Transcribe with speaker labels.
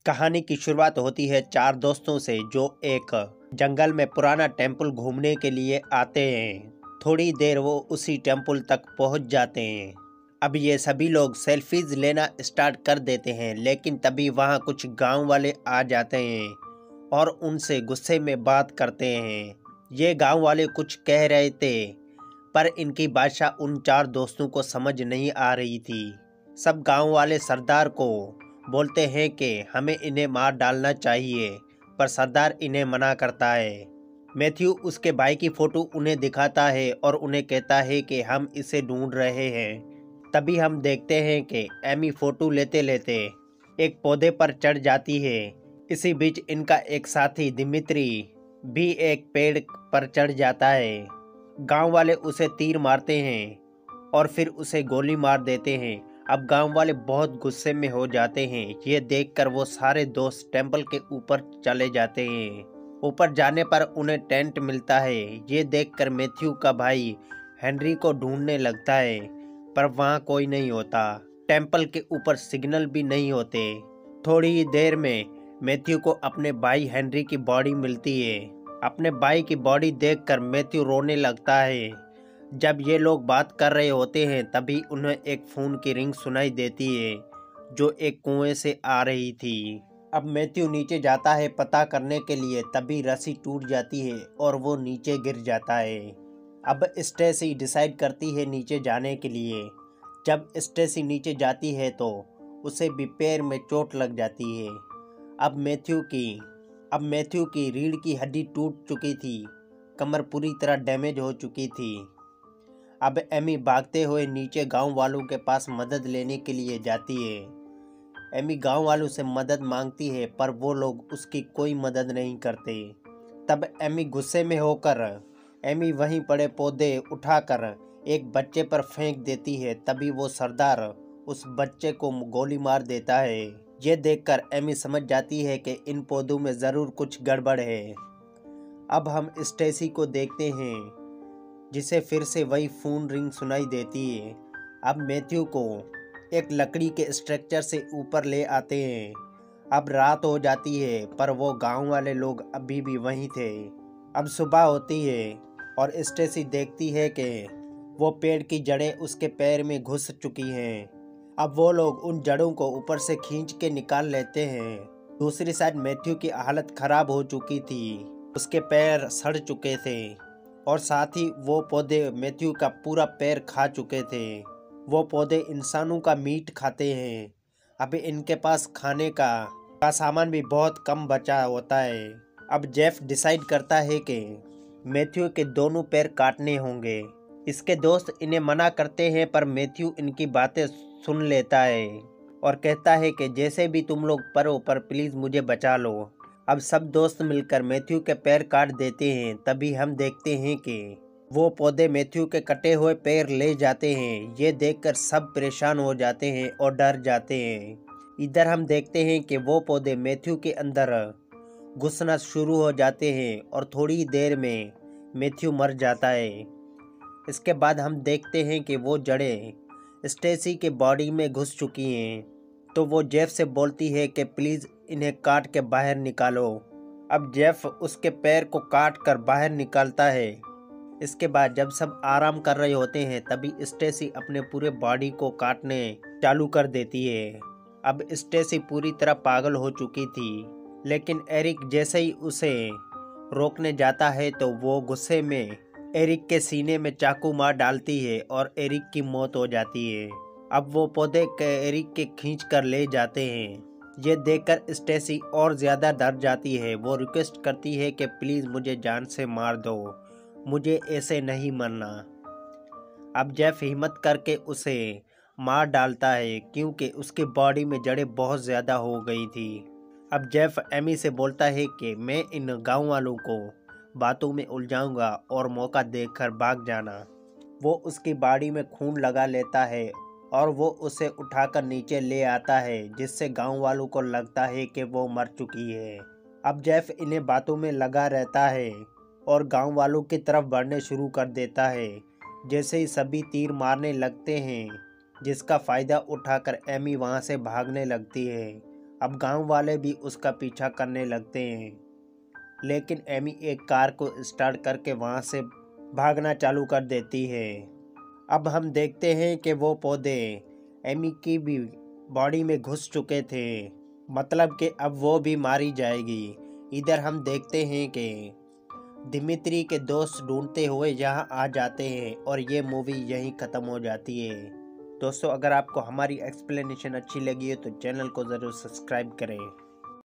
Speaker 1: कहानी की शुरुआत होती है चार दोस्तों से जो एक जंगल में पुराना टेम्पल घूमने के लिए आते हैं। थोड़ी देर वो उसी टेम्पल तक पहुंच जाते हैं। अब ये सभी लोग सेल्फीज लेना स्टार्ट कर देते हैं, लेकिन तभी वहां कुछ गांव वाले आ जाते हैं और उनसे गुस्से में बात करते हैं। ये गांव वाले कुछ कह रहे थे, पर इनकी भाषा उन चार दोस्तों को समझ नहीं आ रही थी। सब गांव वाले सरदार को बोलते हैं कि हमें इन्हें मार डालना चाहिए, पर सरदार इन्हें मना करता है। मैथ्यू उसके भाई की फोटो उन्हें दिखाता है और उन्हें कहता है कि हम इसे ढूंढ रहे हैं। तभी हम देखते हैं कि एमी फोटो लेते लेते एक पौधे पर चढ़ जाती है। इसी बीच इनका एक साथी दिमित्री भी एक पेड़ पर चढ़ जाता है। गांव वाले उसे तीर मारते हैं और फिर उसे गोली मार देते हैं। अब गांव वाले बहुत गुस्से में हो जाते हैं। ये देखकर वो सारे दोस्त टेम्पल के ऊपर चले जाते हैं। ऊपर जाने पर उन्हें टेंट मिलता है। ये देखकर मैथ्यू का भाई हेनरी को ढूंढने लगता है, पर वहाँ कोई नहीं होता। टेम्पल के ऊपर सिग्नल भी नहीं होते। थोड़ी ही देर में मैथ्यू को अपने भाई हेनरी की बॉडी मिलती है। अपने भाई की बॉडी देखकर मैथ्यू रोने लगता है। जब ये लोग बात कर रहे होते हैं तभी उन्हें एक फ़ोन की रिंग सुनाई देती है जो एक कुएं से आ रही थी। अब मैथ्यू नीचे जाता है पता करने के लिए, तभी रस्सी टूट जाती है और वो नीचे गिर जाता है। अब स्टेसी डिसाइड करती है नीचे जाने के लिए। जब स्टेसी नीचे जाती है तो उसे भी पैर में चोट लग जाती है। अब मैथ्यू की रीढ़ की हड्डी टूट चुकी थी, कमर पूरी तरह डैमेज हो चुकी थी। अब एमी भागते हुए नीचे गांव वालों के पास मदद लेने के लिए जाती है। एमी गांव वालों से मदद मांगती है, पर वो लोग उसकी कोई मदद नहीं करते। तब एमी गुस्से में होकर वहीं पड़े पौधे उठाकर एक बच्चे पर फेंक देती है। तभी वो सरदार उस बच्चे को गोली मार देता है। ये देखकर एमी समझ जाती है कि इन पौधों में ज़रूर कुछ गड़बड़ है। अब हम स्टेसी को देखते हैं, जिसे फिर से वही फोन रिंग सुनाई देती है। अब मैथ्यू को एक लकड़ी के स्ट्रक्चर से ऊपर ले आते हैं। अब रात हो जाती है, पर वो गांव वाले लोग अभी भी वहीं थे। अब सुबह होती है और स्टेसी देखती है कि वो पेड़ की जड़ें उसके पैर में घुस चुकी हैं। अब वो लोग उन जड़ों को ऊपर से खींच के निकाल लेते हैं। दूसरी साइड मैथ्यू की हालत खराब हो चुकी थी, उसके पैर सड़ चुके थे और साथ ही वो पौधे मैथ्यू का पूरा पैर खा चुके थे। वो पौधे इंसानों का मीट खाते हैं। अभी इनके पास खाने का सामान भी बहुत कम बचा होता है। अब जेफ डिसाइड करता है कि मैथ्यू के दोनों पैर काटने होंगे। इसके दोस्त इन्हें मना करते हैं, पर मैथ्यू इनकी बातें सुन लेता है और कहता है कि जैसे भी तुम लोग परो, पर प्लीज़ मुझे बचा लो। अब सब दोस्त मिलकर मैथ्यू के पैर काट देते हैं। तभी हम देखते हैं कि वो पौधे मैथ्यू के कटे हुए पैर ले जाते हैं। ये देखकर सब परेशान हो जाते हैं और डर जाते हैं। इधर हम देखते हैं कि वो पौधे मैथ्यू के अंदर घुसना शुरू हो जाते हैं और थोड़ी देर में मैथ्यू मर जाता है। इसके बाद हम देखते हैं कि वो जड़ें स्टेसी के बॉडी में घुस चुकी हैं। तो वो जेफ से बोलती है कि प्लीज़ इन्हें काट के बाहर निकालो। अब जेफ उसके पैर को काट कर बाहर निकालता है। इसके बाद जब सब आराम कर रहे होते हैं तभी स्टेसी अपने पूरे बॉडी को काटने चालू कर देती है। अब स्टेसी पूरी तरह पागल हो चुकी थी, लेकिन एरिक जैसे ही उसे रोकने जाता है तो वो गुस्से में एरिक के सीने में चाकू मार डालती है और एरिक की मौत हो जाती है। अब वो पौधे के एरिक के खींच कर ले जाते हैं। ये देखकर स्टेसी और ज़्यादा डर जाती है। वो रिक्वेस्ट करती है कि प्लीज़ मुझे जान से मार दो, मुझे ऐसे नहीं मरना। अब जेफ हिम्मत करके उसे मार डालता है, क्योंकि उसकी बॉडी में जड़ें बहुत ज़्यादा हो गई थी। अब जेफ एमी से बोलता है कि मैं इन गांव वालों को बातों में उलझाऊंगा और मौका देखकर भाग जाना। वो उसकी बॉडी में खून लगा लेता है और वो उसे उठाकर नीचे ले आता है, जिससे गांव वालों को लगता है कि वो मर चुकी है। अब जेफ इन्हें बातों में लगा रहता है और गांव वालों की तरफ बढ़ने शुरू कर देता है। जैसे ही सभी तीर मारने लगते हैं, जिसका फ़ायदा उठाकर एमी वहां से भागने लगती है अब गांव वाले भी उसका पीछा करने लगते हैं, लेकिन एमी एक कार को स्टार्ट करके वहां से भागना चालू कर देती है। अब हम देखते हैं कि वो पौधे एमी की भी बॉडी में घुस चुके थे, मतलब कि अब वो भी मारी जाएगी। इधर हम देखते हैं कि दिमित्री के दोस्त ढूंढते हुए यहाँ आ जाते हैं और ये मूवी यहीं ख़त्म हो जाती है। दोस्तों, अगर आपको हमारी एक्सप्लेनेशन अच्छी लगी है तो चैनल को ज़रूर सब्सक्राइब करें।